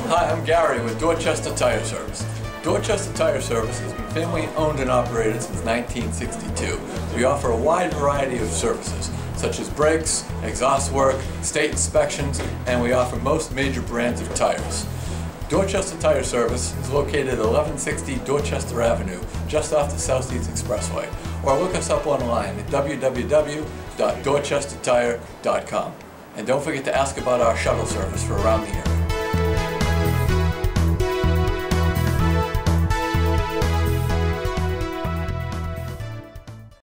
Hi, I'm Gary with Dorchester Tire Service. Dorchester Tire Service has been family owned and operated since 1962. We offer a wide variety of services, such as brakes, exhaust work, state inspections, and we offer most major brands of tires. Dorchester Tire Service is located at 1160 Dorchester Avenue, just off the Southeast Expressway, or look us up online at www.dorchestertire.com. And don't forget to ask about our shuttle service for around the area.